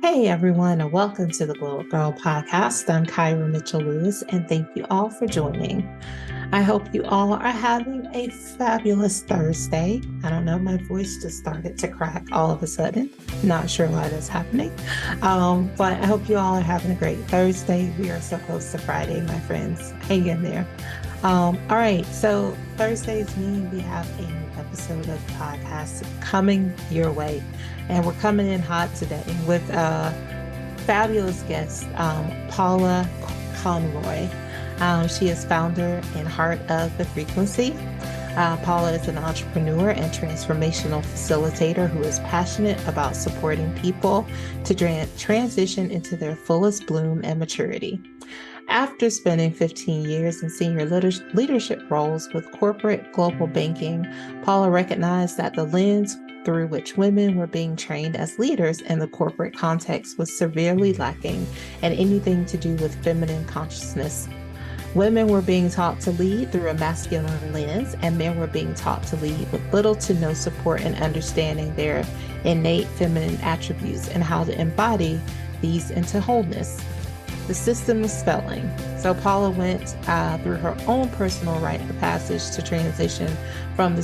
Hey everyone, and welcome to the Gyrl podcast. I'm Kyra Mitchell Lewis, and thank you all for joining. I hope you all are having a fabulous Thursday. I don't know, my voice just started to crack all of a sudden. Not sure why that's happening, but I hope you all are having a great Thursday. We are so close to Friday, my friends. Hang in there. All right, so Thursdays mean we have a new episode of the podcast coming your way. And we're coming in hot today with a fabulous guest, Paula Conroy. She is founder and heart of The Frequency. Paula is an entrepreneur and transformational facilitator who is passionate about supporting people to transition into their fullest bloom and maturity. After spending 15 years in senior leadership roles with corporate global banking, Paula recognized that the lens through which women were being trained as leaders in the corporate context was severely lacking in anything to do with feminine consciousness. Women were being taught to lead through a masculine lens, and men were being taught to lead with little to no support in understanding their innate feminine attributes and how to embody these into wholeness. The system was failing. So Paula went through her own personal rite of passage to transition from the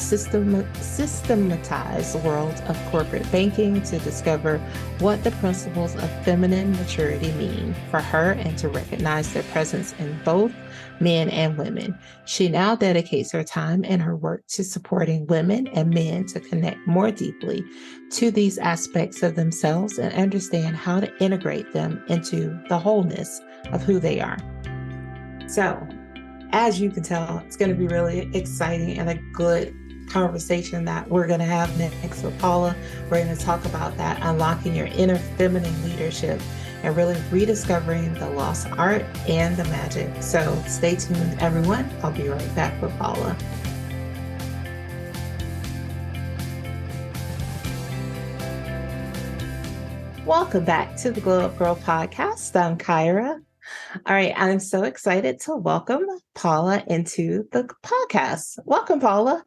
systematized world of corporate banking to discover what the principles of feminine maturity mean for her and to recognize their presence in both men and women. She now dedicates her time and her work to supporting women and men to connect more deeply to these aspects of themselves and understand how to integrate them into the wholeness of who they are. So, as you can tell, it's going to be really exciting and a good conversation that we're going to have next with Paula. We're going to talk about that, unlocking your inner feminine leadership and really rediscovering the lost art and the magic. So stay tuned, everyone. I'll be right back with Paula. Welcome back to the Glow Up Girl podcast. I'm Kyra. All right, I'm so excited to welcome Paula into the podcast. Welcome, Paula.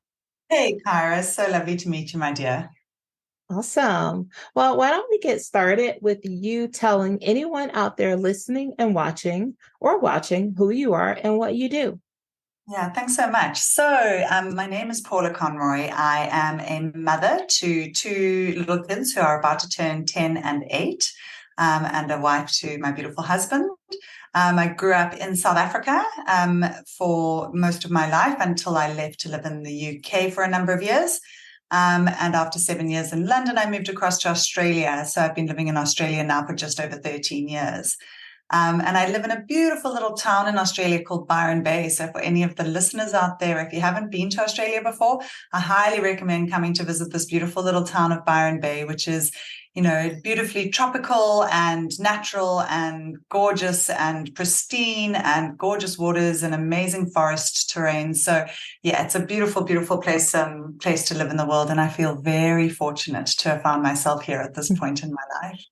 Hey, Kyra. So lovely to meet you, my dear. Awesome. Well, why don't we get started with you telling anyone out there listening and watching who you are and what you do? Yeah, thanks so much. So my name is Paula Conroy. I am a mother to two little kids who are about to turn 10 and 8, and a wife to my beautiful husband. I grew up in South Africa for most of my life until I left to live in the UK for a number of years. And after 7 years in London, I moved across to Australia. So I've been living in Australia now for just over 13 years. And I live in a beautiful little town in Australia called Byron Bay. So for any of the listeners out there, if you haven't been to Australia before, I highly recommend coming to visit this beautiful little town of Byron Bay, which is, beautifully tropical and natural and gorgeous and pristine and gorgeous waters and amazing forest terrain. So yeah, it's a beautiful, beautiful place to live in the world. And I feel very fortunate to have found myself here at this point in my life.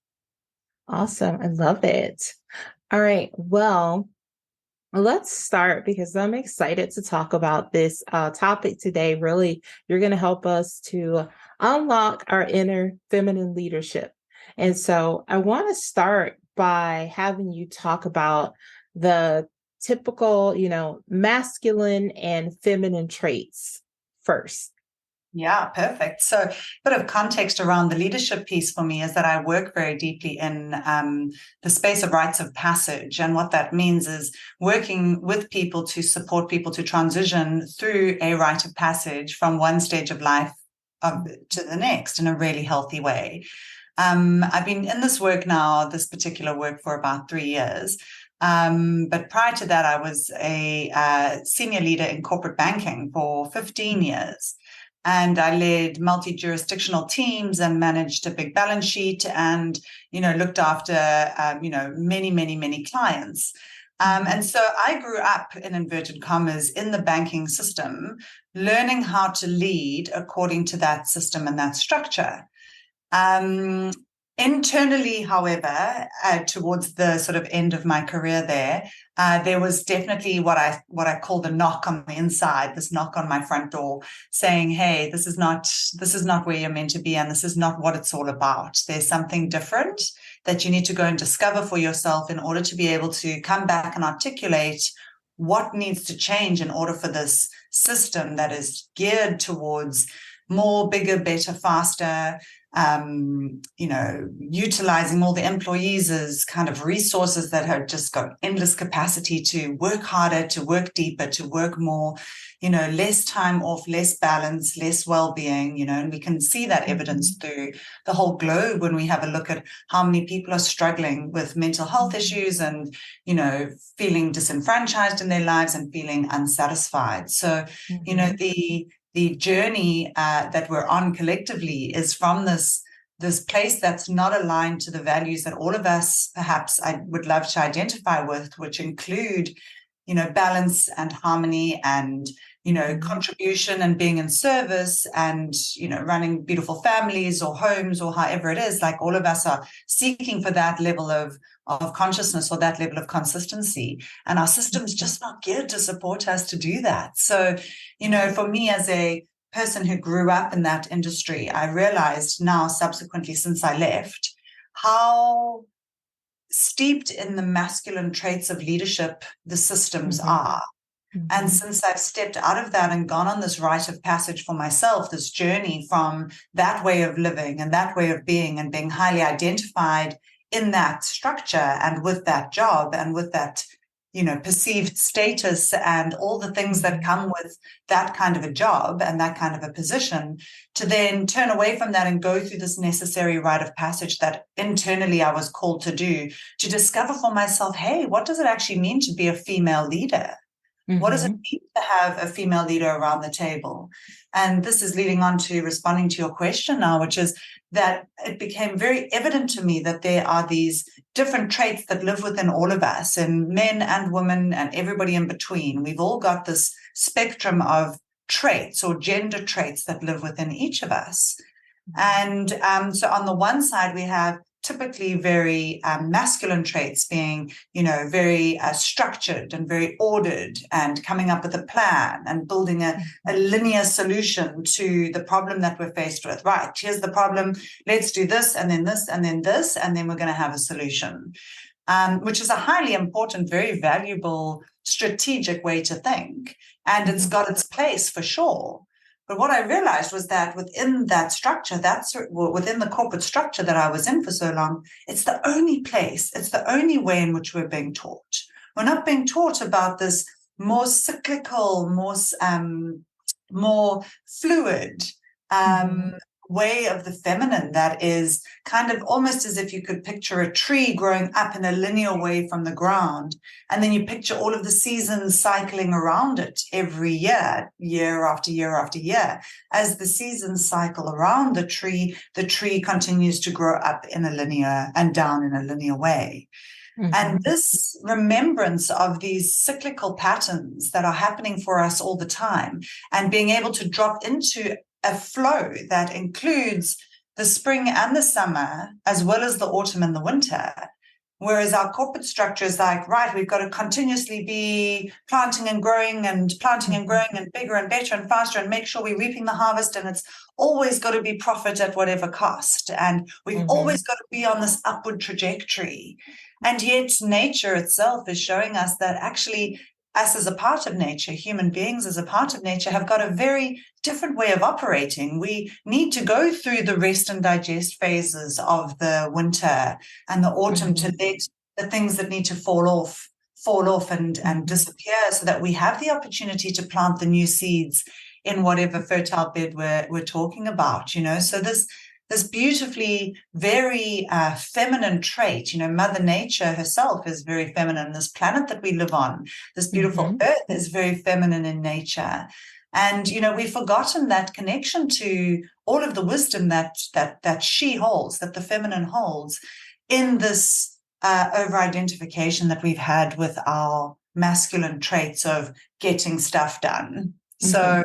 Awesome. I love it. All right. Well, let's start because I'm excited to talk about this topic today. Really, you're going to help us to unlock our inner feminine leadership. And so I want to start by having you talk about the typical, masculine and feminine traits first. Yeah, perfect. So a bit of context around the leadership piece for me is that I work very deeply in the space of rites of passage. And what that means is working with people to support people to transition through a rite of passage from one stage of life to the next in a really healthy way. I've been in this particular work for about 3 years. But prior to that, I was a senior leader in corporate banking for 15 years. And I led multi-jurisdictional teams and managed a big balance sheet and, looked after, many, many, many clients. And so I grew up, in inverted commas, in the banking system, learning how to lead according to that system and that structure. Internally, however, towards the sort of end of my career there was definitely what I call the knock on the inside, this knock on my front door, saying, "Hey, this is not where you're meant to be, and this is not what it's all about. There's something different that you need to go and discover for yourself in order to be able to come back and articulate what needs to change in order for this system that is geared towards more, bigger, better, faster." Utilizing all the employees as kind of resources that have just got endless capacity to work harder, to work deeper, to work more, less time off, less balance, less well-being, and we can see that evidence through the whole globe when we have a look at how many people are struggling with mental health issues and, feeling disenfranchised in their lives and feeling unsatisfied. So, the journey that we're on collectively is from this place that's not aligned to the values that all of us, perhaps, I would love to identify with, which include, balance and harmony and, contribution and being in service and, running beautiful families or homes or however it is. Like all of us are seeking for that level of consciousness or that level of consistency. And our system's just not geared to support us to do that. So, for me as a person who grew up in that industry, I realized now subsequently since I left how steeped in the masculine traits of leadership the systems are. And since I've stepped out of that and gone on this rite of passage for myself, this journey from that way of living and that way of being and being highly identified in that structure and with that job and with that, perceived status and all the things that come with that kind of a job and that kind of a position, to then turn away from that and go through this necessary rite of passage that internally I was called to do, to discover for myself, hey, what does it actually mean to be a female leader? What does it mean to have a female leader around the table? And this is leading on to responding to your question now, which is that it became very evident to me that there are these different traits that live within all of us, and men and women and everybody in between. We've all got this spectrum of traits or gender traits that live within each of us. And so on the one side, we have typically very masculine traits being, very structured and very ordered and coming up with a plan and building a linear solution to the problem that we're faced with. Right, here's the problem. Let's do this and then this and then this, and then we're going to have a solution, which is a highly important, very valuable, strategic way to think. And it's got its place for sure. But what I realized was that within that structure, within the corporate structure that I was in for so long, it's the only place, it's the only way in which we're being taught. We're not being taught about this more cyclical, more fluid way of the feminine that is kind of almost as if you could picture a tree growing up in a linear way from the ground, and then you picture all of the seasons cycling around it every year, year after year after year. As the seasons cycle around the tree continues to grow up in a linear and down in a linear way. And this remembrance of these cyclical patterns that are happening for us all the time, and being able to drop into a flow that includes the spring and the summer, as well as the autumn and the winter. Whereas our corporate structure is like, right, we've got to continuously be planting and growing and bigger and better and faster and make sure we're reaping the harvest. And it's always got to be profit at whatever cost. And we've always got to be on this upward trajectory. And yet nature itself is showing us that actually us as a part of nature, human beings as a part of nature, have got a very different way of operating. We need to go through the rest and digest phases of the winter and the autumn to let the things that need to fall off and disappear, so that we have the opportunity to plant the new seeds in whatever fertile bed we're talking about, So this beautifully, very feminine trait, Mother Nature herself is very feminine. This planet that we live on, this beautiful earth, is very feminine in nature. And, we've forgotten that connection to all of the wisdom that she holds, that the feminine holds, in this over-identification that we've had with our masculine traits of getting stuff done. So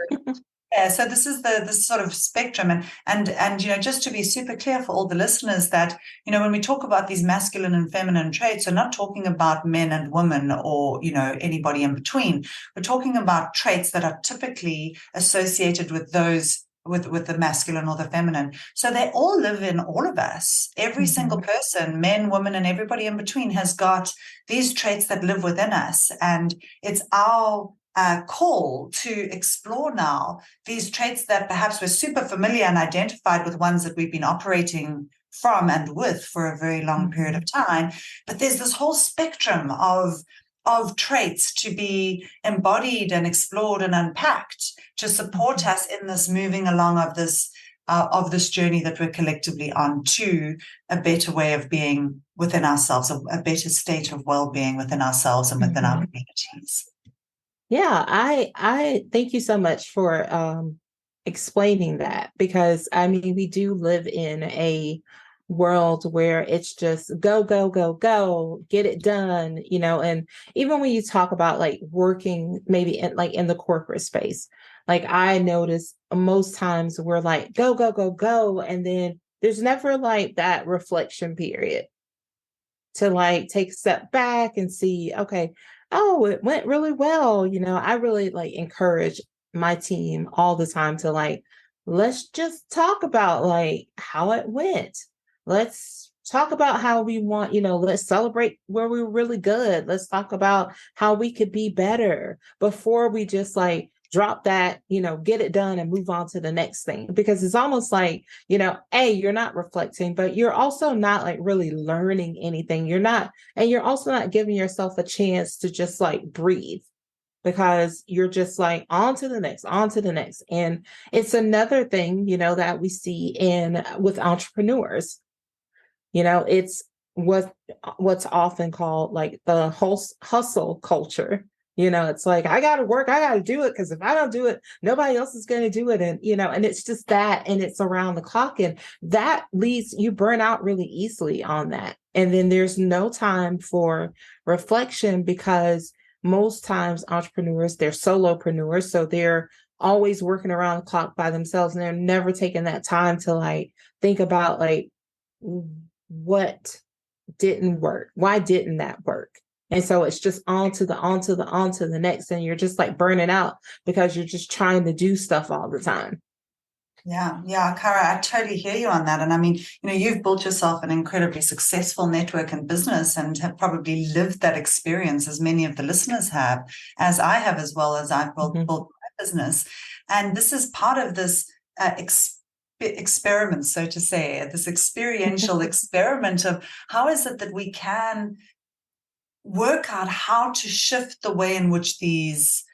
Yeah, so this is this sort of spectrum, and just to be super clear for all the listeners that when we talk about these masculine and feminine traits, we're not talking about men and women or anybody in between. We're talking about traits that are typically associated with those with the masculine or the feminine. So they all live in all of us. Every single person, men, women, and everybody in between, has got these traits that live within us, and it's our call to explore now these traits that perhaps we're super familiar and identified with, ones that we've been operating from and with for a very long period of time. But there's this whole spectrum of traits to be embodied and explored and unpacked to support us in this moving along of this journey that we're collectively on to a better way of being within ourselves, a better state of well-being within ourselves and within our communities. Yeah, I thank you so much for explaining that, because I mean, we do live in a world where it's just go, go, go, go, get it done, and even when you talk about like working maybe in the corporate space, like I notice most times we're like go, go, go, go, and then there's never like that reflection period to like take a step back and see, okay, oh, it went really well. I really like encourage my team all the time to like, let's just talk about like how it went. Let's talk about how we want, let's celebrate where we were really good. Let's talk about how we could be better before we just like drop that, get it done and move on to the next thing. Because it's almost like, you're not reflecting, but you're also not like really learning anything. And you're also not giving yourself a chance to just like breathe, because you're just like on to the next, on to the next. And it's another thing, that we see with entrepreneurs. It's what's often called like the hustle culture. It's like, I got to work, I got to do it, because if I don't do it, nobody else is going to do it. And, and it's just that, and it's around the clock. And that leads you burn out really easily on that. And then there's no time for reflection, because most times entrepreneurs, they're solopreneurs. So they're always working around the clock by themselves, and they're never taking that time to like think about like, what didn't work? Why didn't that work? And so it's just on to the next. And you're just like burning out because you're just trying to do stuff all the time. Yeah, Cara, I totally hear you on that. And I mean, you've built yourself an incredibly successful network and business, and have probably lived that experience, as many of the listeners have, as I have, as well as I've built my business. And this is part of this experiment, so to say, this experiential experiment of how is it that we can work out how to shift the way in which this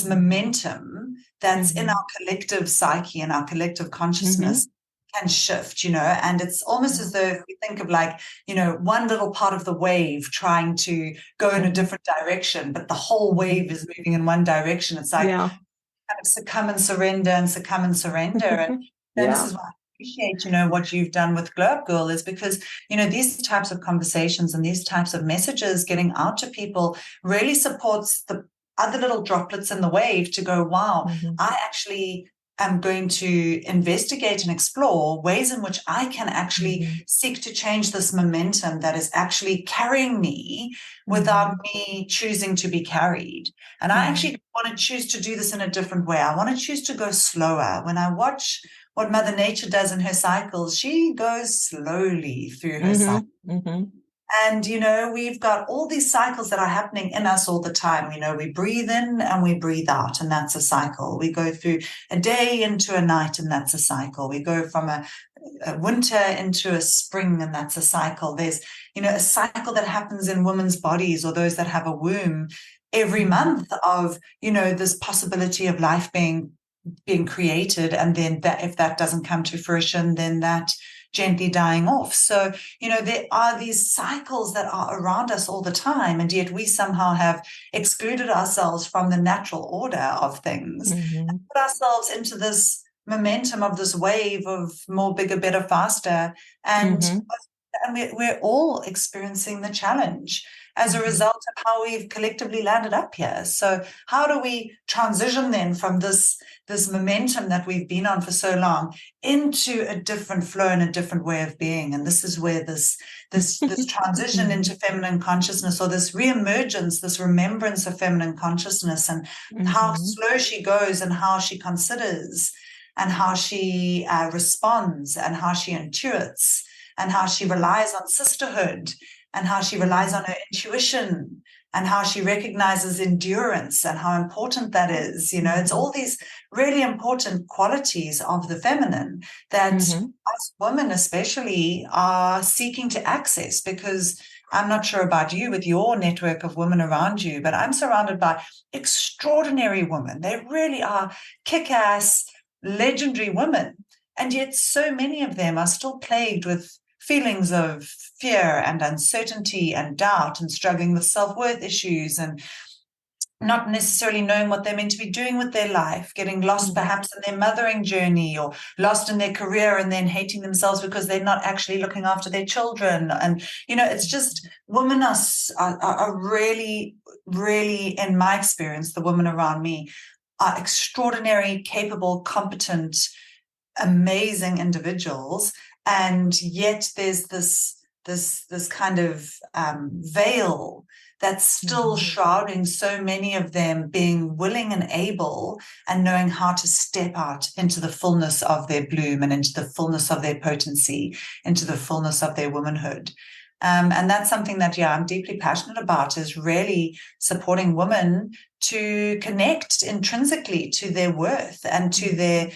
momentum that's in our collective psyche and our collective consciousness can shift, and it's almost as though if we think of like, one little part of the wave trying to go in a different direction, but the whole wave is moving in one direction. It's like kind of succumb and surrender and succumb and surrender. And this is why I appreciate, what you've done with Glow Up Girl, is because, these types of conversations and these types of messages getting out to people really supports the other little droplets in the wave to go, wow, I actually am going to investigate and explore ways in which I can actually seek to change this momentum that is actually carrying me without me choosing to be carried. And I actually want to choose to do this in a different way. I want to choose to go slower. When I watch what Mother Nature does in her cycles, she goes slowly through her cycle. And, we've got all these cycles that are happening in us all the time. We breathe in and we breathe out, and that's a cycle. We go through a day into a night, and that's a cycle. We go from a winter into a spring, and that's a cycle. There's, a cycle that happens in women's bodies, or those that have a womb, every month of, this possibility of life being created. And then that, if that doesn't come to fruition, then that gently dying off. So, there are these cycles that are around us all the time, and yet we somehow have excluded ourselves from the natural order of things and put ourselves into this momentum of this wave of more, bigger, better, faster. And we're all experiencing the challenge. as a result of how we've collectively landed up here. So how do we transition then from this momentum that we've been on for so long into a different flow and a different way of being? And this is where this transition into feminine consciousness, or this reemergence, this remembrance of feminine consciousness, and how slow she goes and how she considers and how she responds and how she intuits and how she relies on sisterhood and how she relies on her intuition and how she recognizes endurance and how important that is. You know, it's all these really important qualities of the feminine that us women especially are seeking to access, because I'm not sure about you with your network of women around you, but I'm surrounded by extraordinary women. They really are kick-ass, legendary women. And yet so many of them are still plagued with feelings of fear and uncertainty and doubt and struggling with self-worth issues and not necessarily knowing what they're meant to be doing with their life, getting lost perhaps in their mothering journey or lost in their career and then hating themselves because they're not actually looking after their children. And, you know, it's just women are really, really, in my experience, the women around me are extraordinary, capable, competent, amazing individuals. And yet there's this kind of veil that's still shrouding so many of them being willing and able and knowing how to step out into the fullness of their bloom and into the fullness of their potency, into the fullness of their womanhood. And that's something that, I'm deeply passionate about, is really supporting women to connect intrinsically to their worth and to their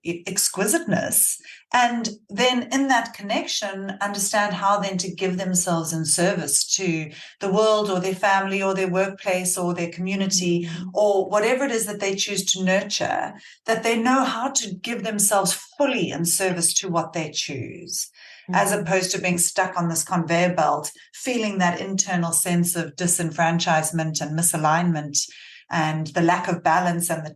exquisiteness, and then in that connection understand how then to give themselves in service to the world or their family or their workplace or their community or whatever it is that they choose to nurture, that they know how to give themselves fully in service to what they choose, as opposed to being stuck on this conveyor belt, feeling that internal sense of disenfranchisement and misalignment and the lack of balance and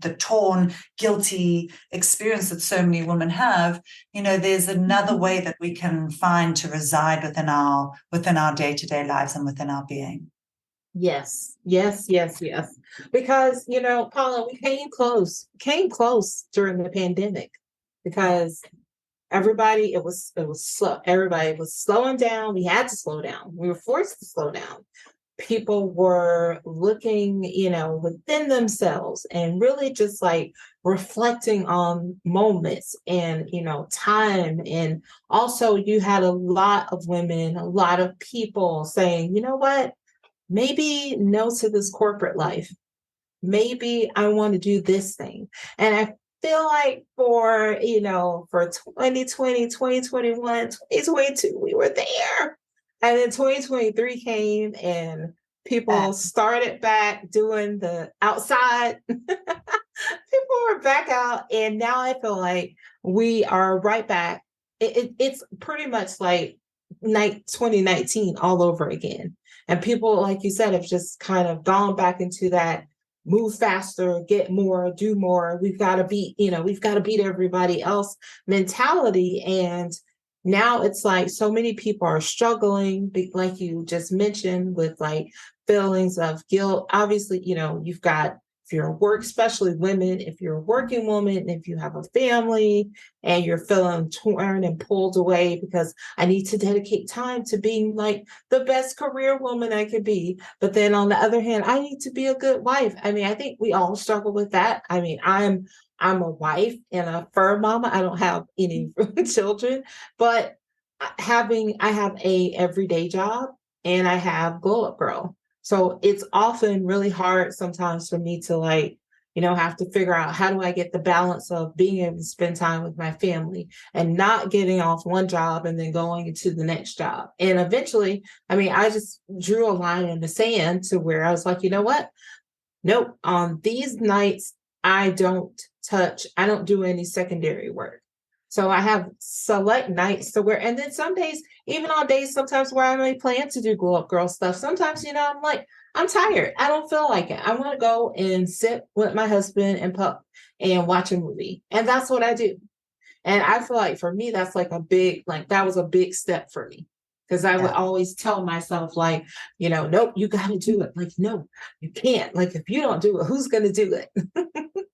the torn, guilty experience that so many women have. You know, there's another way that we can find to reside within our day-to-day lives and within our being. Yes. Because, you know, Paula, we came close during the pandemic because everybody, it was slow. Everybody was slowing down. We had to slow down. We were forced to slow down. People were looking, you know, within themselves and really just like reflecting on moments and, you know, time. And also you had a lot of women, a lot of people saying, you know what, maybe no to this corporate life. Maybe I want to do this thing. And I feel like for 2020, 2021, 2022, we were there. And then 2023 came and people started back doing the outside. People were back out. And now I feel like we are right back. It's pretty much like 2019 all over again. And people, like you said, have just kind of gone back into that move faster, get more, do more. We've got to beat everybody else mentality. And now it's like so many people are struggling, like you just mentioned, with like feelings of guilt. Obviously, you know, you've got, if you're at work, especially women, if you're a working woman, if you have a family and you're feeling torn and pulled away because I need to dedicate time to being like the best career woman I could be. But then on the other hand, I need to be a good wife. I mean, I think we all struggle with that. I mean, I'm a wife and a fur mama. I don't have any children, but I have a everyday job and I have Glow Up Girl. So it's often really hard sometimes for me to like, you know, have to figure out how do I get the balance of being able to spend time with my family and not getting off one job and then going into the next job. And eventually, I mean, I just drew a line in the sand to where I was like, you know what? Nope. On these nights, I don't do any secondary work. So I have select nights to where, and then some days, even on days sometimes where I may plan to do Glow Up Girl stuff, sometimes, you know, I'm like, I'm tired. I don't feel like it. I want to go and sit with my husband and pup and watch a movie. And that's what I do. And I feel like for me, that's like that was a big step for me. Because I would always tell myself, like, nope, you got to do it. Like, no, you can't. Like, if you don't do it, who's going to do it?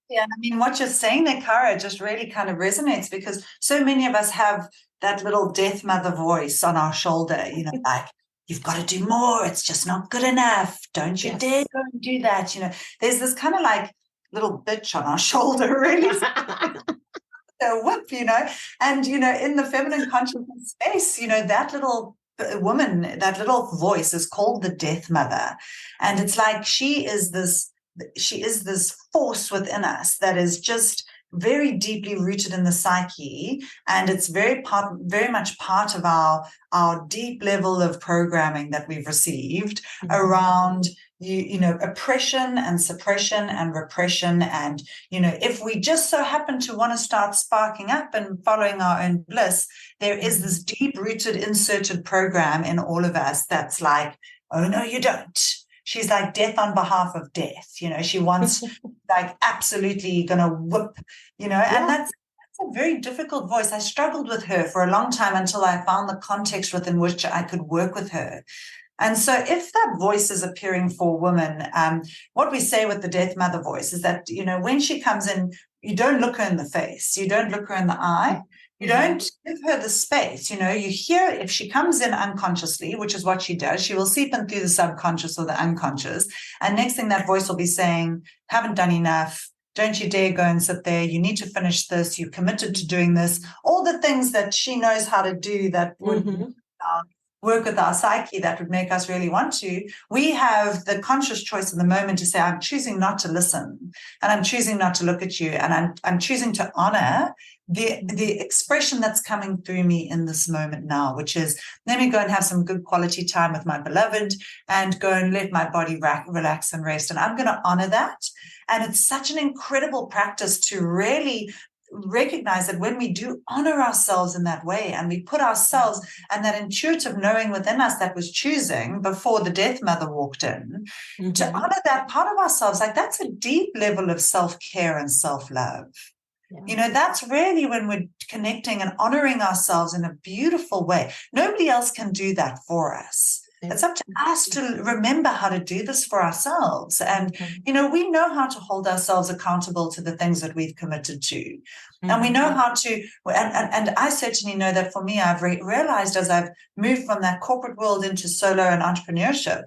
Yeah, I mean, what you're saying there, Cara, just really kind of resonates because so many of us have that little death mother voice on our shoulder, like, you've got to do more. It's just not good enough. Don't you dare go and do that. There's this kind of like little bitch on our shoulder, really. A whip, and, in the feminine consciousness space, that little woman, that little voice is called the death mother. And it's like she is this force within us that is just very deeply rooted in the psyche, and it's very much part of our deep level of programming that we've received around oppression and suppression and repression. And if we just so happen to want to start sparking up and following our own bliss, there is this deep rooted inserted program in all of us that's like, oh no, you don't. She's like death on behalf of death. She wants like absolutely going to whip, and that's a very difficult voice. I struggled with her for a long time until I found the context within which I could work with her. And so if that voice is appearing for women, what we say with the death mother voice is that, when she comes in, you don't look her in the face. You don't look her in the eye. You don't give her the space. You hear if she comes in unconsciously, which is what she does, she will seep in through the subconscious or the unconscious. And next thing that voice will be saying, haven't done enough. Don't you dare go and sit there. You need to finish this. You committed to doing this. All the things that she knows how to do that would work with our psyche that would make us really want to. We have the conscious choice in the moment to say, I'm choosing not to listen, and I'm choosing not to look at you, and I'm choosing to honor the expression that's coming through me in this moment now, which is, let me go and have some good quality time with my beloved and go and let my body relax and rest. And I'm going to honor that. And it's such an incredible practice to really recognize that when we do honor ourselves in that way, and we put ourselves and that intuitive knowing within us that was choosing before the death mother walked in, to honor that part of ourselves, like that's a deep level of self-care and self-love. That's really when we're connecting and honoring ourselves in a beautiful way. Nobody else can do that for us. It's up to us to remember how to do this for ourselves. And, we know how to hold ourselves accountable to the things that we've committed to. And we know how to, and I certainly know that for me, I've realized as I've moved from that corporate world into solo and entrepreneurship,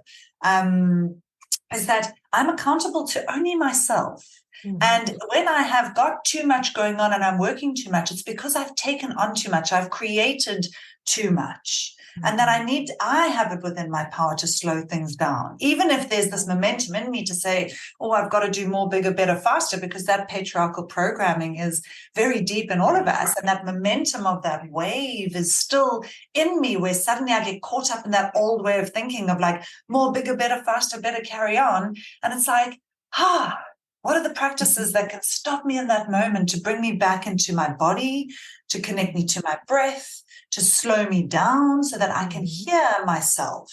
is that I'm accountable to only myself. And when I have got too much going on and I'm working too much, it's because I've taken on too much. I've created too much. And that I have it within my power to slow things down. Even if there's this momentum in me to say, oh, I've got to do more, bigger, better, faster, because that patriarchal programming is very deep in all of us. And that momentum of that wave is still in me, where suddenly I get caught up in that old way of thinking of like more, bigger, better, faster, better, carry on. And it's like, what are the practices that can stop me in that moment to bring me back into my body, to connect me to my breath, to slow me down so that I can hear myself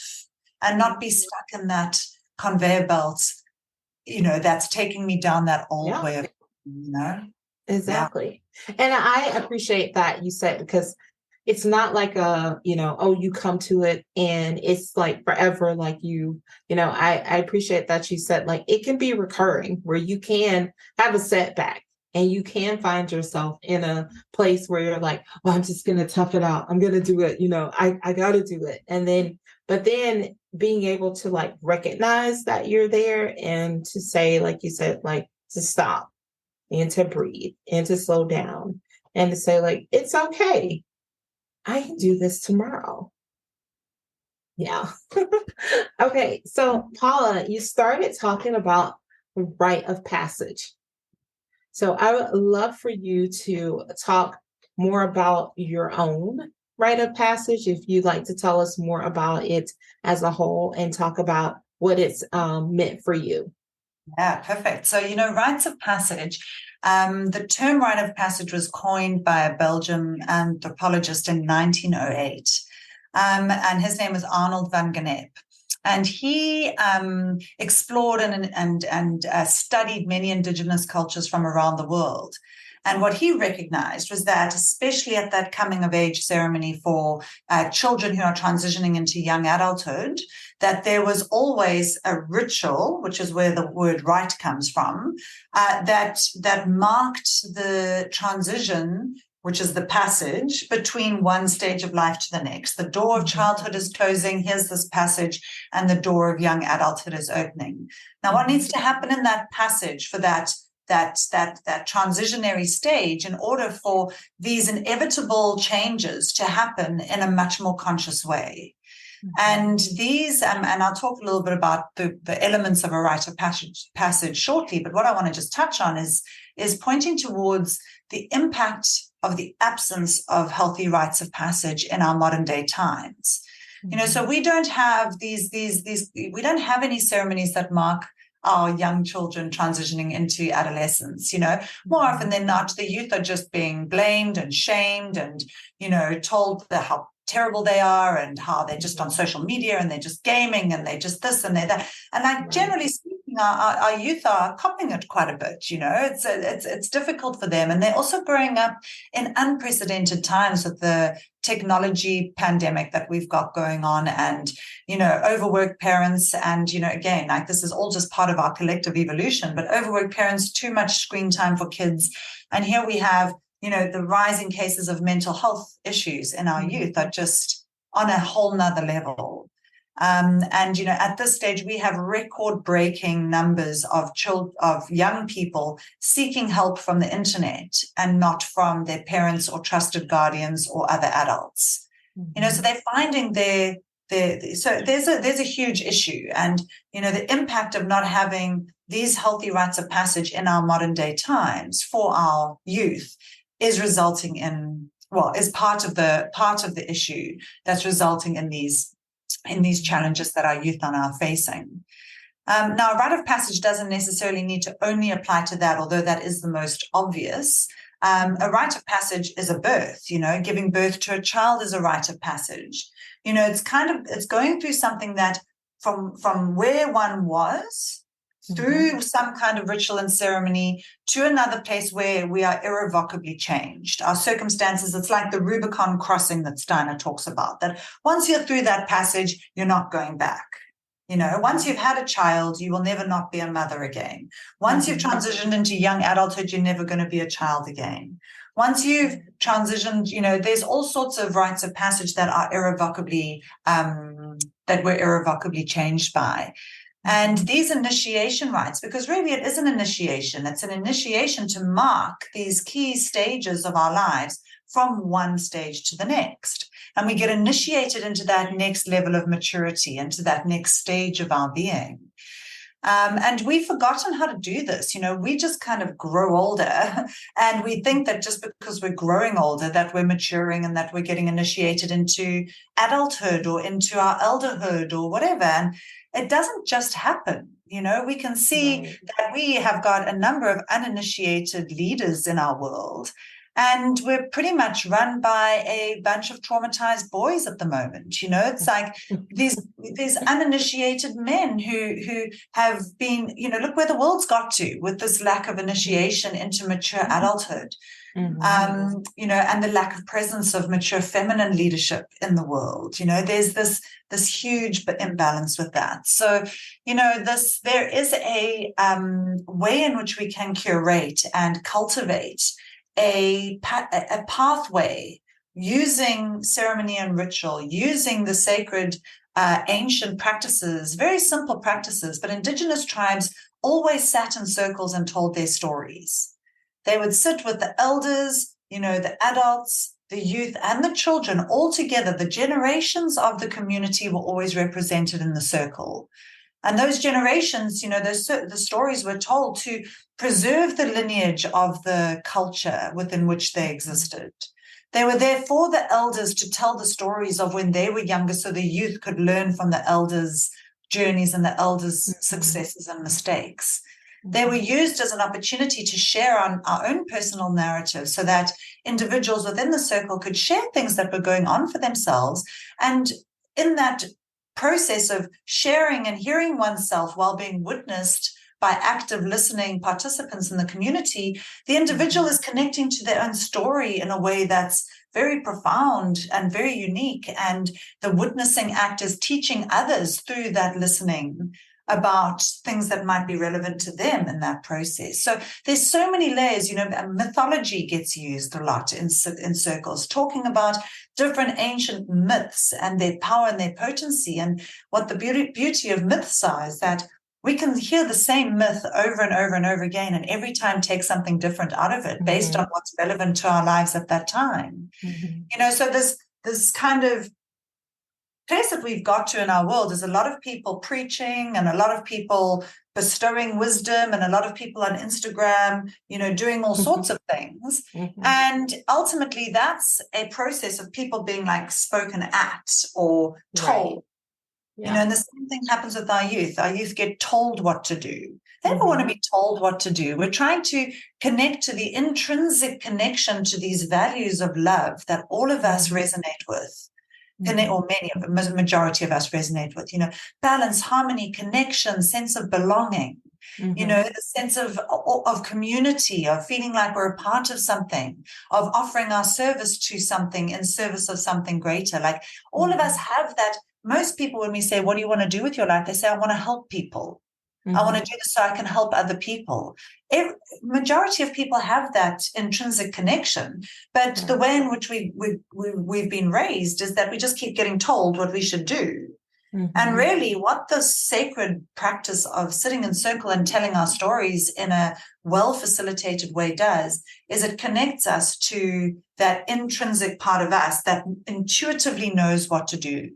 and not be stuck in that conveyor belt, that's taking me down that old way of, Exactly. Yeah. And I appreciate that you said, because it's not like you come to it and it's like forever, like I appreciate that you said, like, it can be recurring where you can have a setback. And you can find yourself in a place where you're like, well, I'm just going to tough it out. I'm going to do it. I got to do it. But then being able to like recognize that you're there and to say, like you said, like to stop and to breathe and to slow down and to say, like, it's okay. I can do this tomorrow. Yeah. Okay. So Paula, you started talking about the rite of passage. So I would love for you to talk more about your own rite of passage, if you'd like to tell us more about it as a whole and talk about what it's meant for you. Yeah, perfect. So, rites of passage, the term rite of passage was coined by a Belgian anthropologist in 1908. And his name was Arnold van Gennep. And he explored and studied many indigenous cultures from around the world. And what he recognized was that, especially at that coming of age ceremony for children who are transitioning into young adulthood, that there was always a ritual, which is where the word rite comes from, that marked the transition, which is the passage between one stage of life to the next. The door of childhood is closing. Here's this passage, and the door of young adulthood is opening. Now, what needs to happen in that passage for that transitionary stage in order for these inevitable changes to happen in a much more conscious way? And these, and I'll talk a little bit about the elements of a rite of passage shortly, but what I want to just touch on is pointing towards the impact of the absence of healthy rites of passage in our modern day times. So we don't have we don't have any ceremonies that mark our young children transitioning into adolescence. More often than not, the youth are just being blamed and shamed and, told how terrible they are and how they're just on social media and they're just gaming and they're just this and they're that. And generally speaking, our youth are copying it quite a bit. It's difficult for them. And they're also growing up in unprecedented times with the technology pandemic that we've got going on and, overworked parents. And, again, like this is all just part of our collective evolution, but overworked parents, too much screen time for kids. And here we have, the rising cases of mental health issues in our youth are just on a whole nother level. And, at this stage, we have record-breaking numbers of young people seeking help from the internet and not from their parents or trusted guardians or other adults. So they're finding so there's a huge issue. And, the impact of not having these healthy rites of passage in our modern day times for our youth is resulting in, is part of the issue that's resulting in these challenges that our youth are now facing. Now, a rite of passage doesn't necessarily need to only apply to that, although that is the most obvious. A rite of passage is a birth. Giving birth to a child is a rite of passage. It's going through something that from where one was through some kind of ritual and ceremony to another place where we are irrevocably changed. Our circumstances, it's like the Rubicon crossing that Steiner talks about, that once you're through that passage, you're not going back. Once you've had a child, you will never not be a mother again. Once you've transitioned into young adulthood, you're never going to be a child again. Once you've transitioned, there's all sorts of rites of passage that are irrevocably, that we're irrevocably changed by. And these initiation rites, because really it is an initiation, it's an initiation to mark these key stages of our lives from one stage to the next. And we get initiated into that next level of maturity, into that next stage of our being. And we've forgotten how to do this. We just kind of grow older and we think that just because we're growing older, that we're maturing and that we're getting initiated into adulthood or into our elderhood or whatever. And it doesn't just happen. We can see that we have got a number of uninitiated leaders in our world. And we're pretty much run by a bunch of traumatized boys at the moment. It's like these uninitiated men who have been, look where the world's got to with this lack of initiation into mature adulthood. And the lack of presence of mature feminine leadership in the world. There's this huge imbalance with that. So, there is a way in which we can curate and cultivate a pathway using ceremony and ritual, using the sacred ancient practices, very simple practices, but Indigenous tribes always sat in circles and told their stories. They would sit with the elders, the adults, the youth, and the children all together. The generations of the community were always represented in the circle. And those generations, the stories were told to preserve the lineage of the culture within which they existed. They were there for the elders to tell the stories of when they were younger so the youth could learn from the elders' journeys and the elders' successes and mistakes. They were used as an opportunity to share on our own personal narrative so that individuals within the circle could share things that were going on for themselves. And in that process of sharing and hearing oneself while being witnessed by active listening participants in the community, the individual is connecting to their own story in a way that's very profound and very unique. And the witnessing act is teaching others through that listening about things that might be relevant to them in that process. So there's so many layers. Mythology gets used a lot in circles, talking about different ancient myths and their power and their potency. And what the beauty of myths are is that we can hear the same myth over and over and over again, and every time take something different out of it based on what's relevant to our lives at that time. So this kind of place that we've got to in our world is a lot of people preaching and a lot of people bestowing wisdom and a lot of people on Instagram, doing all sorts of things. And ultimately, that's a process of people being like spoken at or told. Right. And the same thing happens with our youth. Our youth get told what to do. They don't want to be told what to do. We're trying to connect to the intrinsic connection to these values of love that all of us resonate with. Or many of them, the majority of us resonate with, balance, harmony, connection, sense of belonging, the sense of community, of feeling like we're a part of something, of offering our service to something in service of something greater. Like all of us have that. Most people, when we say, what do you want to do with your life? They say, I want to help people. I want to do this so I can help other people. Majority of people have that intrinsic connection, but the way in which we've been raised is that we just keep getting told what we should do. And really what the sacred practice of sitting in circle and telling our stories in a well-facilitated way does is it connects us to that intrinsic part of us that intuitively knows what to do.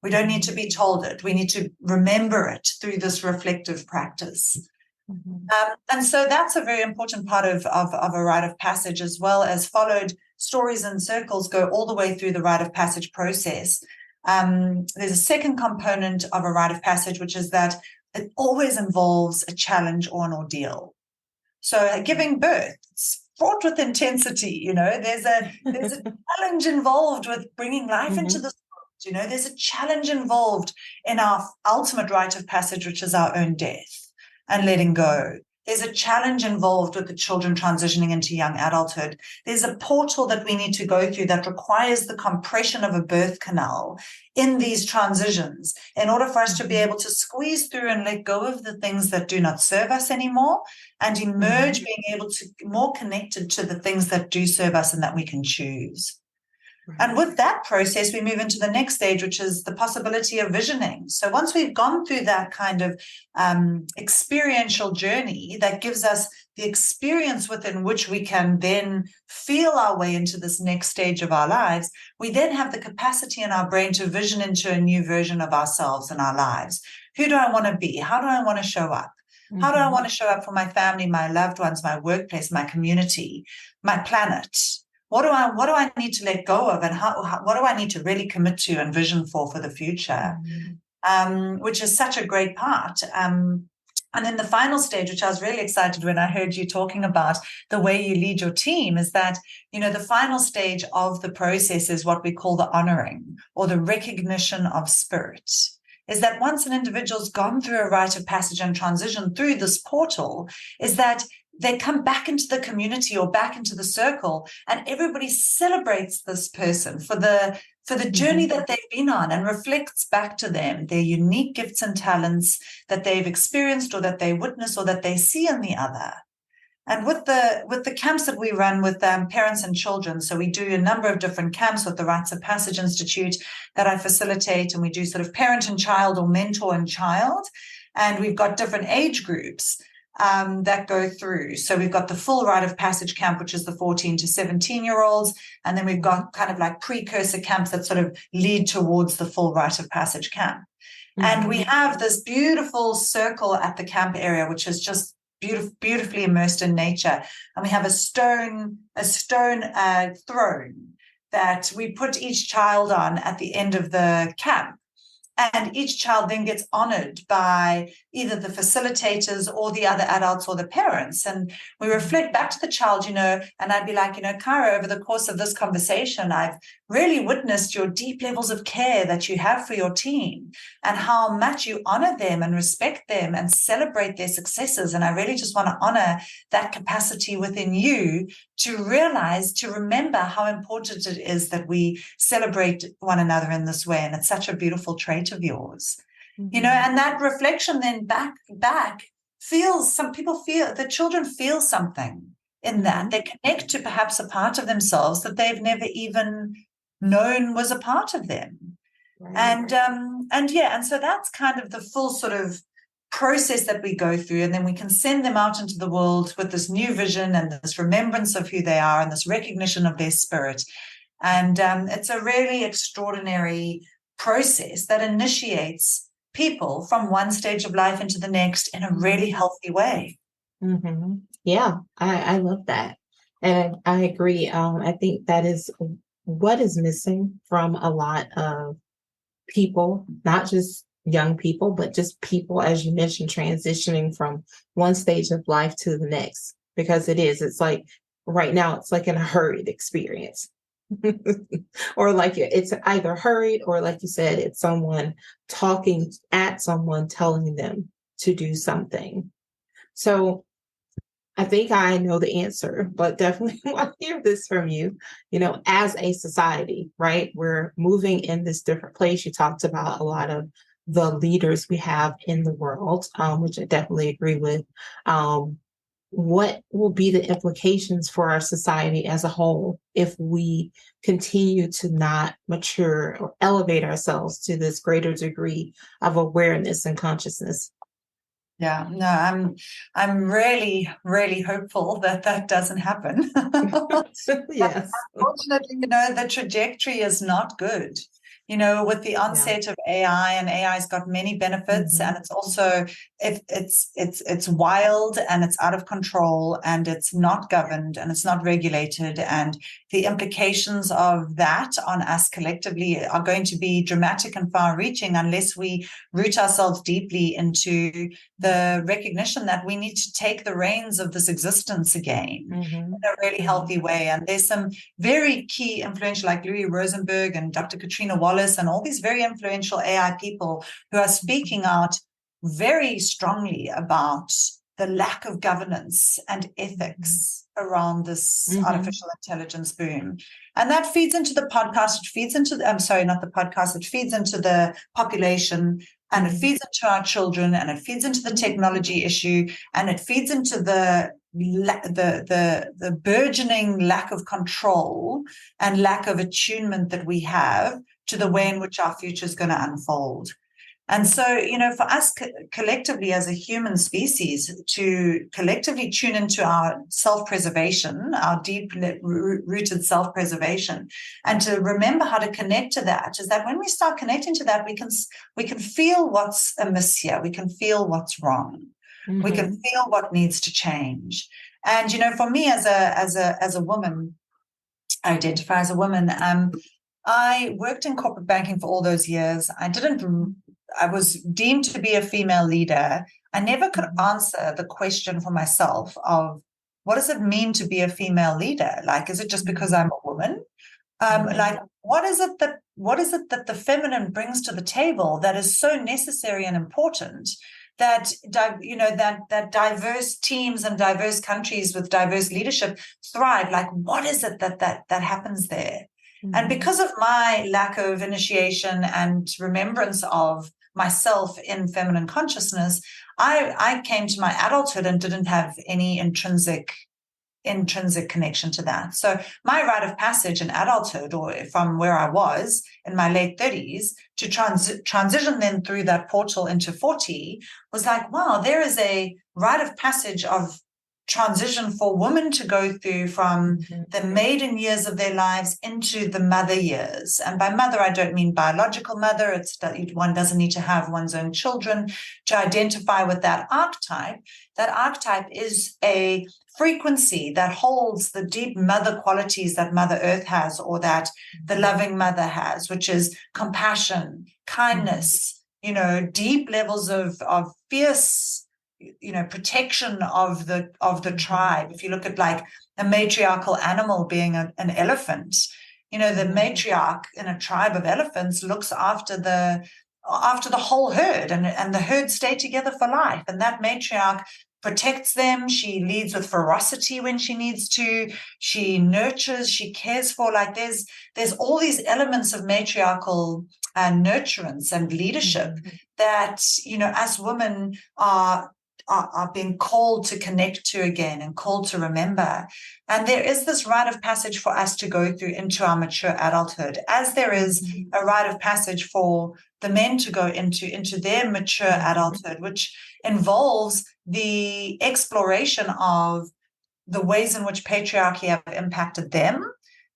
We don't need to be told it. We need to remember it through this reflective practice. And so that's a very important part of a rite of passage, as well as followed stories and circles go all the way through the rite of passage process. There's a second component of a rite of passage, which is that it always involves a challenge or an ordeal. So giving birth, it's fraught with intensity. There's a challenge involved with bringing life into this. There's a challenge involved in our ultimate rite of passage, which is our own death and letting go. There's a challenge involved with the children transitioning into young adulthood. There's a portal that we need to go through that requires the compression of a birth canal in these transitions in order for us to be able to squeeze through and let go of the things that do not serve us anymore and emerge being able to be more connected to the things that do serve us and that we can choose. And with that process, we move into the next stage, which is the possibility of visioning. So once we've gone through that kind of experiential journey that gives us the experience within which we can then feel our way into this next stage of our lives, we then have the capacity in our brain to vision into a new version of ourselves and our lives. Who do I want to be? How do I want to show up? How do I want to show up for my family, my loved ones, my workplace, my community, my planet? What do I need to let go of, and what do I need to really commit to and vision for the future, which is such a great part. And then the final stage, which I was really excited when I heard you talking about the way you lead your team, is that, the final stage of the process is what we call the honoring or the recognition of spirit. Is that once an individual's gone through a rite of passage and transition through this portal, is that they come back into the community or back into the circle, and everybody celebrates this person for the journey that they've been on and reflects back to them their unique gifts and talents that they've experienced or that they witness or that they see in the other. And with the camps that we run with parents and children, so we do a number of different camps with the Rites of Passage Institute that I facilitate, and we do sort of parent and child or mentor and child, and we've got different age groups that go through. So we've got the full rite of passage camp, which is the 14 to 17-year-olds. And then we've got kind of like precursor camps that sort of lead towards the full rite of passage camp. And we have this beautiful circle at the camp area, which is just beautifully immersed in nature. And we have a stone throne that we put each child on at the end of the camp. And each child then gets honored by either the facilitators or the other adults or the parents. And we reflect back to the child, and I'd be like, Kyra, over the course of this conversation, I've really witnessed your deep levels of care that you have for your team and how much you honor them and respect them and celebrate their successes. And I really just want to honor that capacity within you to realize, to remember how important it is that we celebrate one another in this way. And it's such a beautiful trait of yours, and that reflection then back feels, some people feel, the children feel something in that. They connect to perhaps a part of themselves that they've never even known was a part of them. Right. And so that's kind of the full sort of process that we go through, and then we can send them out into the world with this new vision and this remembrance of who they are and this recognition of their spirit. And it's a really extraordinary process that initiates people from one stage of life into the next in a really healthy way. Mm-hmm. Yeah, I love that. And I agree. I think that is what is missing from a lot of people, not just young people, but just people, as you mentioned, transitioning from one stage of life to the next, because it's like right now, it's like in a hurried experience. Or like it's either hurried or, like you said, it's someone talking at someone, telling them to do something. So I think I know the answer, but definitely want to hear this from you. As a society, right? We're moving in this different place. You talked about a lot of the leaders we have in the world, which I definitely agree with. What will be the implications for our society as a whole if we continue to not mature or elevate ourselves to this greater degree of awareness and consciousness? Yeah, no, I'm really, really hopeful that doesn't happen. Yes. Unfortunately, the trajectory is not good. With the onset of AI, and AI's got many benefits, and it's also it's wild and it's out of control and it's not governed and it's not regulated, and the implications of that on us collectively are going to be dramatic and far-reaching unless we root ourselves deeply into the recognition that we need to take the reins of this existence again in a really healthy way. And there's some very key influential, like Louis Rosenberg and Dr. Katrina Wallace and all these very influential AI people who are speaking out very strongly about the lack of governance and ethics around this artificial intelligence boom. And that feeds into the podcast. It feeds into not the podcast. It feeds into the population, and it feeds into our children, and it feeds into the technology issue, and it feeds into the burgeoning lack of control and lack of attunement that we have to the way in which our future is going to unfold. And so, for us collectively as a human species to collectively tune into our self-preservation, our deep-rooted self-preservation, and to remember how to connect to that, is that when we start connecting to that, we can feel what's amiss here. We can feel what's wrong. We can feel what needs to change. And, for me as a woman, I identify as a woman. I worked in corporate banking for all those years. I was deemed to be a female leader. I never could answer the question for myself of what does it mean to be a female leader? Like, is it just because I'm a woman? Like, what is it that the feminine brings to the table that is so necessary and important that that diverse teams and diverse countries with diverse leadership thrive? Like, what is it that happens there? And because of my lack of initiation and remembrance of myself in feminine consciousness, I came to my adulthood and didn't have any intrinsic connection to that. So my rite of passage in adulthood, or from where I was in my late 30s to transition then through that portal into 40, was like, wow, there is a rite of passage of transition for women to go through from the maiden years of their lives into the mother years. And by mother, I don't mean biological mother. It's that one doesn't need to have one's own children to identify with that archetype. That archetype is a frequency that holds the deep mother qualities that Mother Earth has, or that the loving mother has, which is compassion, kindness, deep levels of fierce, protection of the tribe. If you look at like a matriarchal animal being an elephant, the matriarch in a tribe of elephants looks after the whole herd, and the herd stay together for life. And that matriarch protects them. She leads with ferocity when she needs to. She nurtures, she cares for. Like there's all these elements of matriarchal nurturance and leadership that, us women are being called to connect to again and called to remember. And there is this rite of passage for us to go through into our mature adulthood, as there is a rite of passage for the men to go into their mature adulthood, which involves the exploration of the ways in which patriarchy have impacted them,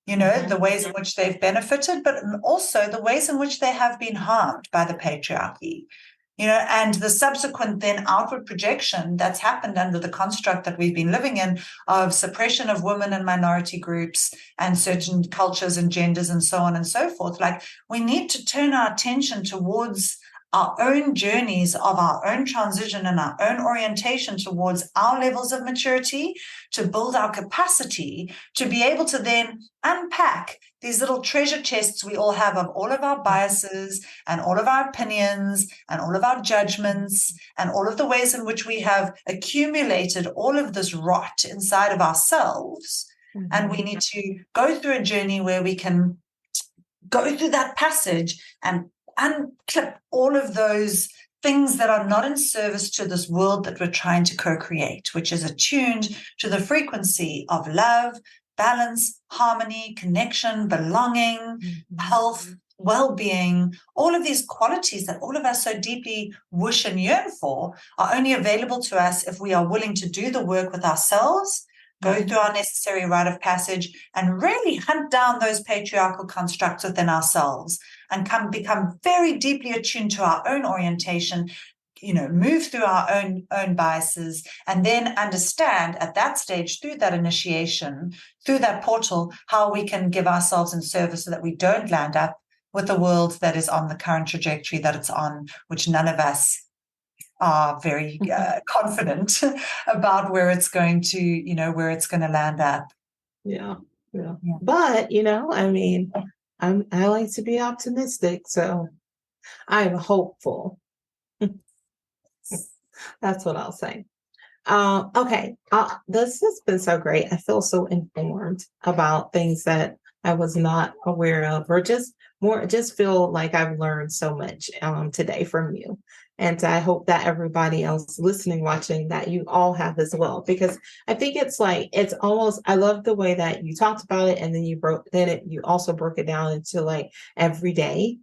the ways in which they've benefited, but also the ways in which they have been harmed by the patriarchy. And the subsequent then outward projection that's happened under the construct that we've been living in of suppression of women and minority groups and certain cultures and genders and so on and so forth. Like, we need to turn our attention towards our own journeys of our own transition and our own orientation towards our levels of maturity, to build our capacity to be able to then unpack these little treasure chests we all have of all of our biases and all of our opinions and all of our judgments and all of the ways in which we have accumulated all of this rot inside of ourselves. And we need to go through a journey where we can go through that passage and unclip all of those things that are not in service to this world that we're trying to co-create, which is attuned to the frequency of love, balance, harmony, connection, belonging, health, well-being. All of these qualities that all of us so deeply wish and yearn for are only available to us if we are willing to do the work with ourselves, go through our necessary rite of passage, and really hunt down those patriarchal constructs within ourselves and become very deeply attuned to our own orientation, move through our own biases, and then understand at that stage, through that initiation, through that portal, how we can give ourselves in service so that we don't land up with a world that is on the current trajectory that it's on, which none of us are very confident about where it's going to, where it's going to land up. Yeah. But, I like to be optimistic, so I'm hopeful. That's what I'll say. Okay. This has been so great. I feel so informed about things that I was not aware of, or just feel like I've learned so much today from you. And I hope that everybody else listening, watching, that you all have as well, because I think it's almost, I love the way that you talked about it. And then you also broke it down into like everyday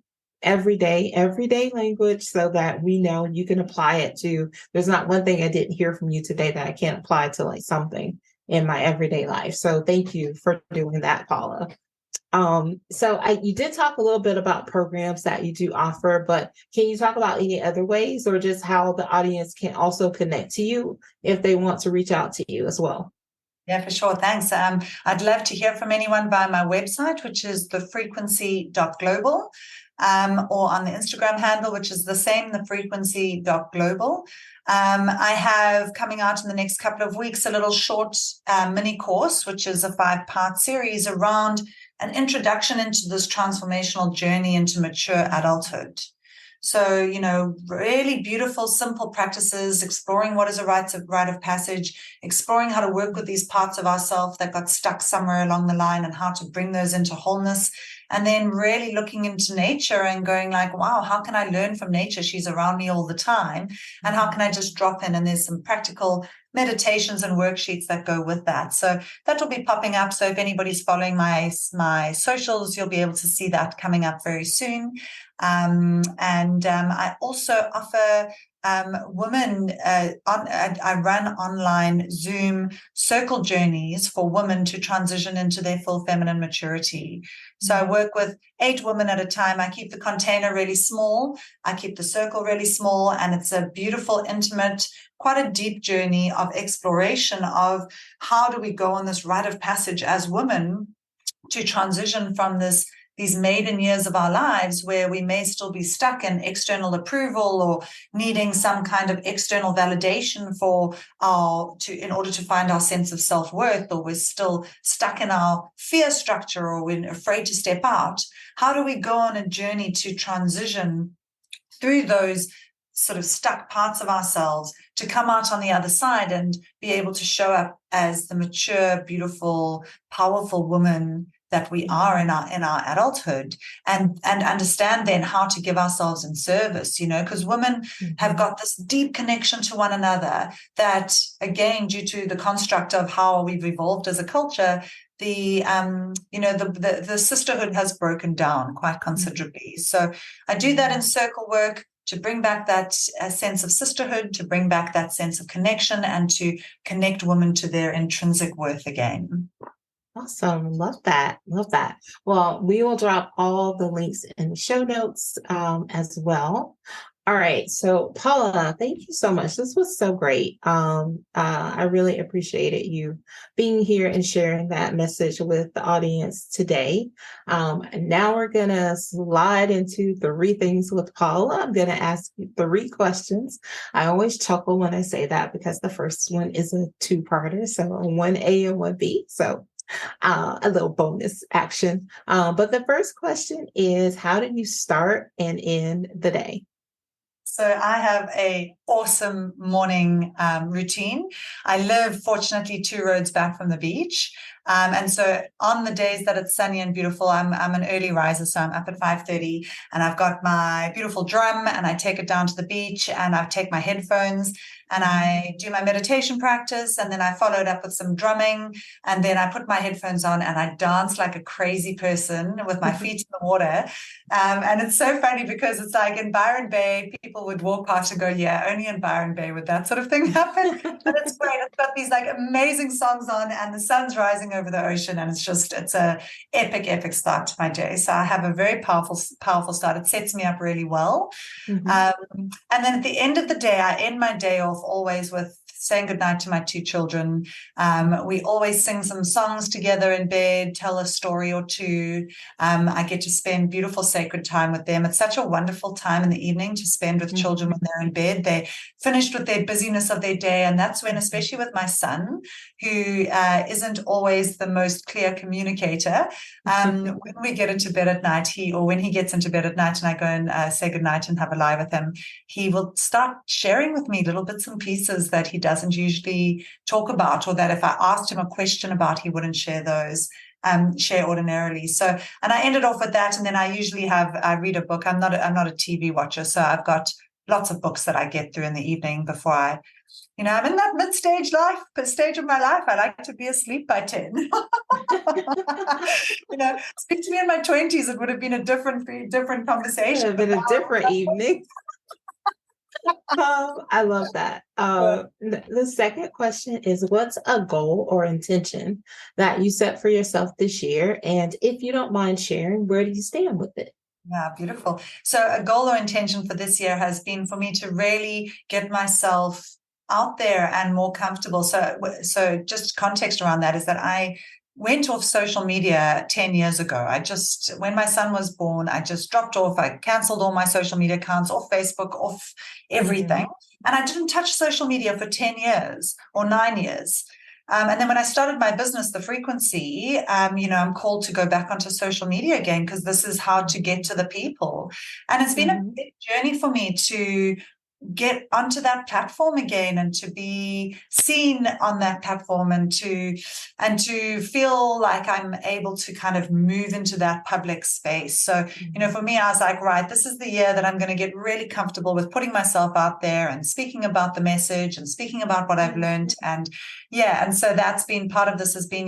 language, so that we know you can apply it to, there's not one thing I didn't hear from you today that I can't apply to like something in my everyday life. So thank you for doing that, Paula. You did talk a little bit about programs that you do offer, but can you talk about any other ways, or just how the audience can also connect to you if they want to reach out to you as well? Yeah, for sure. Thanks. I'd love to hear from anyone via my website, which is thefrequency.global, or on the Instagram handle, which is the same, thefrequency.global. I have coming out in the next couple of weeks a little short mini course, which is a 5-part series around an introduction into this transformational journey into mature adulthood. So, really beautiful, simple practices, exploring what is a rite of passage, exploring how to work with these parts of ourselves that got stuck somewhere along the line and how to bring those into wholeness. And then really looking into nature and going like, wow, how can I learn from nature? She's around me all the time. And how can I just drop in? And there's some practical meditations and worksheets that go with that. So that will be popping up. So if anybody's following my socials, you'll be able to see that coming up very soon. I also offer women, I run online Zoom circle journeys for women to transition into their full feminine maturity. So I work with 8 women at a time. I keep the container really small. I keep the circle really small, and it's a beautiful, intimate, quite a deep journey of exploration of how do we go on this rite of passage as women to transition from these maiden years of our lives where we may still be stuck in external approval or needing some kind of external validation in order to find our sense of self-worth, or we're still stuck in our fear structure, or we're afraid to step out. How do we go on a journey to transition through those sort of stuck parts of ourselves to come out on the other side and be able to show up as the mature, beautiful, powerful woman that we are in our adulthood, and understand then how to give ourselves in service, because women have got this deep connection to one another that, again, due to the construct of how we've evolved as a culture, the sisterhood has broken down quite considerably. So I do that in circle work to bring back that sense of sisterhood, to bring back that sense of connection, and to connect women to their intrinsic worth again. Awesome. Love that. Love that. Well, we will drop all the links in the show notes as well. All right. So Paula, thank you so much. This was so great. I really appreciated you being here and sharing that message with the audience today. And now we're going to slide into 3 things with Paula. I'm going to ask you 3 questions. I always chuckle when I say that because the first one is a 2-parter. So 1A and 1B. So a little bonus action. But the first question is, how did you start and end the day? So I have a awesome morning routine. I live, fortunately, 2 roads back from the beach. And so on the days that it's sunny and beautiful, I'm an early riser. So I'm up at 5:30 and I've got my beautiful drum and I take it down to the beach and I take my headphones and I do my meditation practice, and then I follow it up with some drumming, and then I put my headphones on and I dance like a crazy person with my feet in the water. And it's so funny because it's like in Byron Bay, people would walk past and go, yeah, only in Byron Bay would that sort of thing happen. But it's great. It's got these like amazing songs on and the sun's rising over the ocean, and it's a epic start to my day. So I have a very powerful start. It sets me up really well. And then at the end of the day, I end my day off always with saying goodnight to my 2 children. We always sing some songs together in bed, tell a story or 2. I get to spend beautiful sacred time with them. It's such a wonderful time in the evening to spend with children when they're in bed. They finished with their busyness of their day, and that's when, especially with my son, who isn't always the most clear communicator, when we get into bed at night, when he gets into bed at night and I go and say goodnight and have a lie with him, he will start sharing with me little bits and pieces that he doesn't usually talk about, or that if I asked him a question about, he wouldn't share those. Share ordinarily. So, and I ended off with that, and then I read a book. I'm not a TV watcher, so I've got lots of books that I get through in the evening before I'm in that stage of my life. I like to be asleep by 10. Speak to me in my 20s, it would have been a different conversation. It would have been a different evening. I love that. The second question is, what's a goal or intention that you set for yourself this year? And if you don't mind sharing, where do you stand with it? Yeah, beautiful. So a goal or intention for this year has been for me to really get myself out there and more comfortable. So just context around that is that I went off social media 10 years ago. When my son was born, I just dropped off. I canceled all my social media accounts, off Facebook, off everything. And I didn't touch social media for 10 years or 9 years. And then when I started my business, The Frequency, I'm called to go back onto social media again, because this is how to get to the people. And it's been a big journey for me to get onto that platform again and to be seen on that platform and to feel like I'm able to kind of move into that public space. So, for me, I was like, right, this is the year that I'm going to get really comfortable with putting myself out there and speaking about the message and speaking about what I've learned. And so that's been part of this, has been,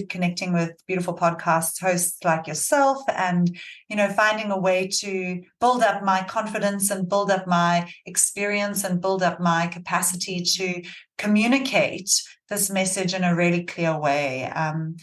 connecting with beautiful podcast hosts like yourself and, finding a way to build up my confidence and build up my experience experience and build up my capacity to communicate this message in a really clear way. And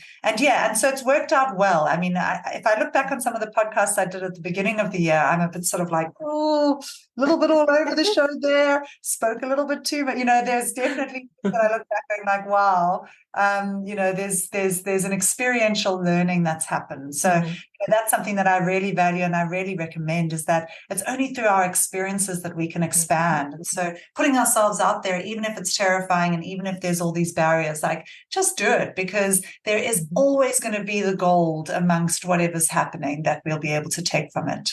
so it's worked out well. I mean, if I look back on some of the podcasts I did at the beginning of the year, I'm a bit sort of like, oh, a little bit all over the show there, spoke a little bit too, but, there's definitely that I look back and like, wow, there's an experiential learning that's happened. So that's something that I really value and I really recommend, is that it's only through our experiences that we can expand. And so putting ourselves out there, even if it's terrifying and even if there's all these barriers, like, just do it, because there is always going to be the gold amongst whatever's happening that we'll be able to take from it.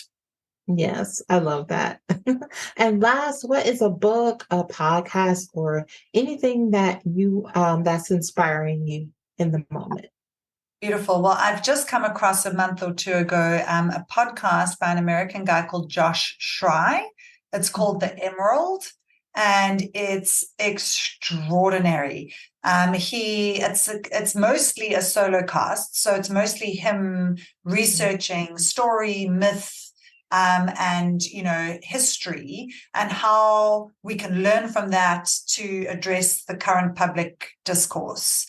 Yes, I love that. And last, what is a book, a podcast, or anything that you that's inspiring you in the moment? Beautiful. Well, I've just come across a month or two ago a podcast by an American guy called Josh Schrei. It's called The Emerald, and it's extraordinary. It's mostly a solo cast, so it's mostly him researching story, myth, and history, and how we can learn from that to address the current public discourse.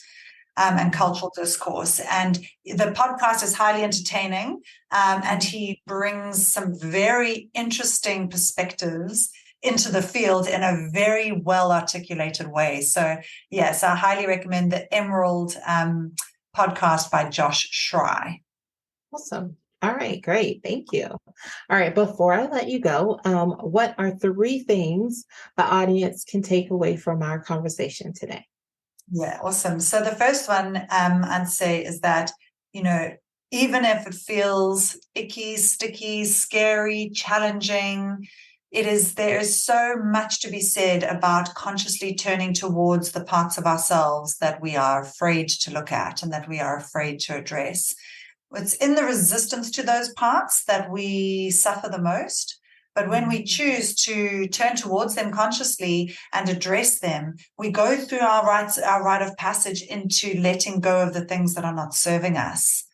And cultural discourse. And the podcast is highly entertaining, and he brings some very interesting perspectives into the field in a very well articulated way. So yes, I highly recommend the Emerald podcast by Josh Schrei. Awesome. All right, great. Thank you. All right, before I let you go, what are 3 things the audience can take away from our conversation today? Yeah, awesome. So the first one I'd say is that, even if it feels icky, sticky, scary, challenging, there is so much to be said about consciously turning towards the parts of ourselves that we are afraid to look at and that we are afraid to address. It's in the resistance to those parts that we suffer the most. But when we choose to turn towards them consciously and address them, we go through our rite of passage into letting go of the things that are not serving us.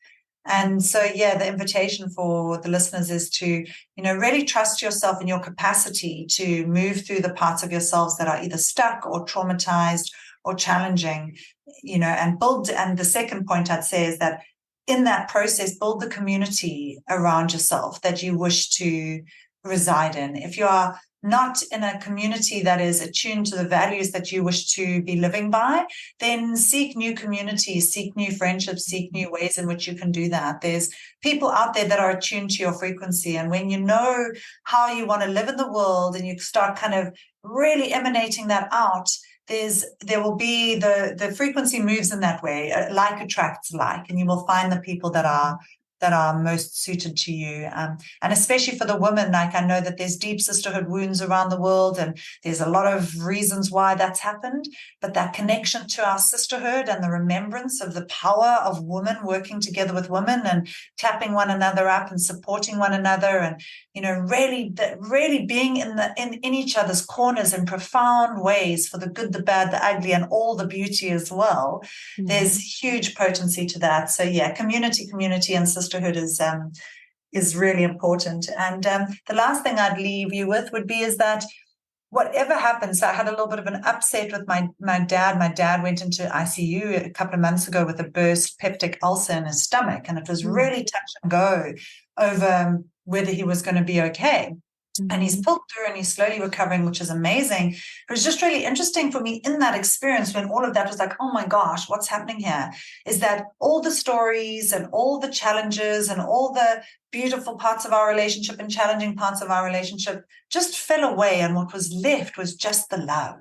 And so, the invitation for the listeners is to, really trust yourself in your capacity to move through the parts of yourselves that are either stuck or traumatized or challenging, and build. And the second point I'd say is that in that process, build the community around yourself that you wish to reside in. If you are not in a community that is attuned to the values that you wish to be living by, then seek new communities, seek new friendships, seek new ways in which you can do that. There's people out there that are attuned to your frequency. And when you know how you want to live in the world and you start kind of really emanating that out, there will be the frequency moves in that way. Like attracts like, and you will find the people that are most suited to you. And especially for the women, like, I know that there's deep sisterhood wounds around the world, and there's a lot of reasons why that's happened. But that connection to our sisterhood and the remembrance of the power of women working together with women and clapping one another up and supporting one another, and really being in each other's corners in profound ways for the good, the bad, the ugly, and all the beauty as well. There's huge potency to that. So community and sisterhood is really important. And the last thing I'd leave you with is that whatever happens, I had a little bit of an upset with my dad. My dad went into ICU a couple of months ago with a burst peptic ulcer in his stomach, and it was really touch and go over whether he was going to be okay. And he's pulled through and he's slowly recovering, which is amazing. But it was just really interesting for me in that experience, when all of that was like, oh my gosh, what's happening here? Is that all the stories and all the challenges and all the beautiful parts of our relationship and challenging parts of our relationship just fell away. And what was left was just the love.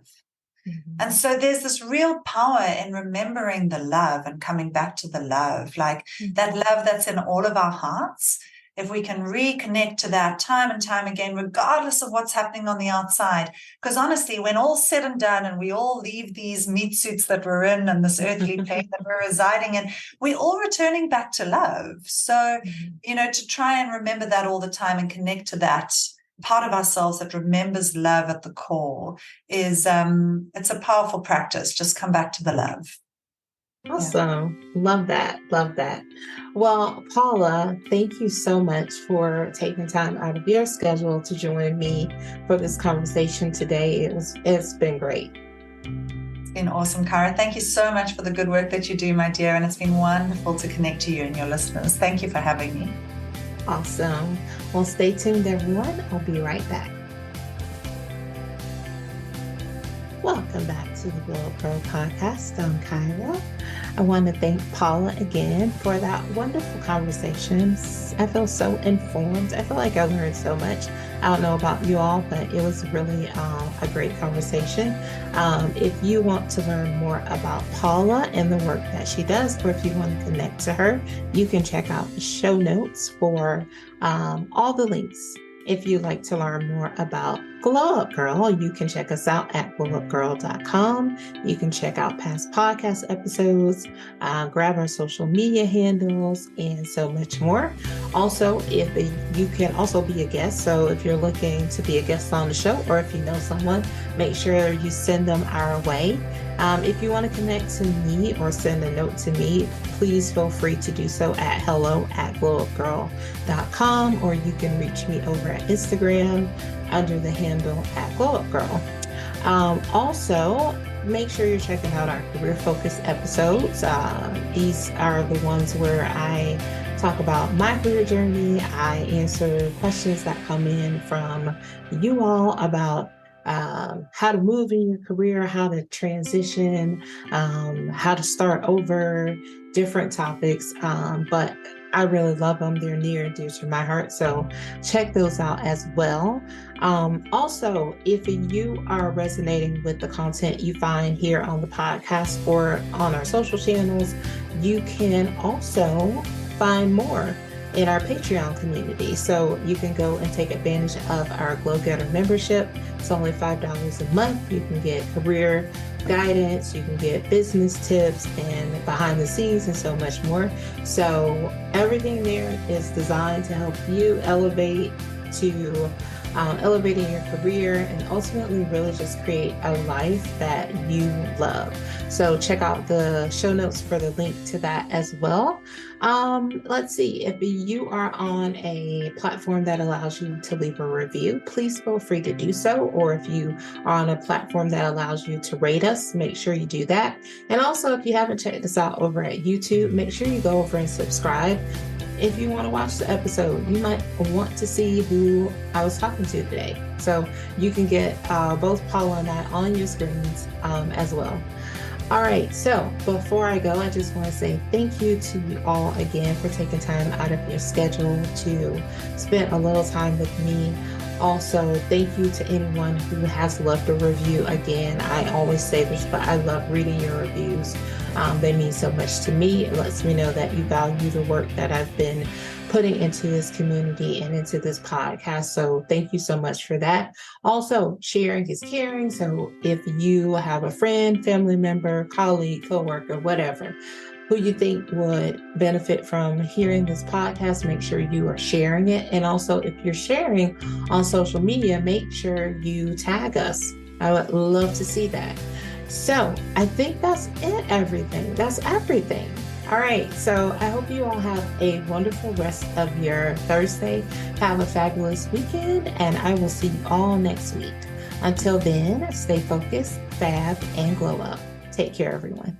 And so there's this real power in remembering the love and coming back to the love, like that love that's in all of our hearts. If we can reconnect to that time and time again, regardless of what's happening on the outside. Because honestly, when all's said and done and we all leave these meat suits that we're in and this earthly plane that we're residing in, we're all returning back to love. So, to try and remember that all the time and connect to that part of ourselves that remembers love at the core is, it's a powerful practice. Just come back to the love. Awesome. Love that. Love that. Well, Paula, thank you so much for taking time out of your schedule to join me for this conversation today. It's been great. It's been awesome, Cara. Thank you so much for the good work that you do, my dear. And it's been wonderful to connect to you and your listeners. Thank you for having me. Awesome. Well, stay tuned, everyone. I'll be right back. Welcome back to the Glow Up Gyrl podcast. I'm Gyrl. I want to thank Paula again for that wonderful conversation. I feel so informed. I feel like I learned so much. I don't know about you all, but it was really a great conversation. If you want to learn more about Paula and the work that she does, or if you want to connect to her, you can check out the show notes for all the links. If you'd like to learn more about Glow Up Gyrl, you can check us out at glowupgirl.com. You can check out past podcast episodes, grab our social media handles, and so much more. Also, you can also be a guest. So if you're looking to be a guest on the show, or if you know someone, make sure you send them our way. If you want to connect to me or send a note to me, please feel free to do so at hello@glowupgirl.com, or you can reach me over at Instagram under the handle @glowupgirl. Also, make sure you're checking out our career focused episodes. These are the ones where I talk about my career journey. I answer questions that come in from you all about how to move in your career, how to transition, how to start over, different topics. But I really love them. They're near and dear to my heart. So check those out as well. Also, if you are resonating with the content you find here on the podcast or on our social channels, you can also find more in our Patreon community. So you can go and take advantage of our Glow Getter membership. It's only $5 a month. You can get career guidance, you can get business tips and behind the scenes and so much more. So everything there is designed to help you elevate to elevating your career and ultimately really just create a life that you love. So check out the show notes for the link to that as well. Let's see, if you are on a platform that allows you to leave a review, please feel free to do so. Or if you are on a platform that allows you to rate us, make sure you do that. And also, if you haven't checked us out over at YouTube, make sure you go over and subscribe. If you want to watch the episode, you might want to see who I was talking to today. So you can get both Paula and I on your screens as well. All right, so before I go, I just want to say thank you to you all again for taking time out of your schedule to spend a little time with me. Also, thank you to anyone who has left a review. Again, I always say this, but I love reading your reviews. They mean so much to me. It lets me know that you value the work that I've been putting into this community and into this podcast. So thank you so much for that. Also, sharing is caring. So if you have a friend, family member, colleague, coworker, whatever, who you think would benefit from hearing this podcast, make sure you are sharing it. And also, if you're sharing on social media, make sure you tag us. I would love to see that. So I think that's it, everything. That's everything. All right. So I hope you all have a wonderful rest of your Thursday. Have a fabulous weekend, and I will see you all next week. Until then, stay focused, fab, and glow up. Take care, everyone.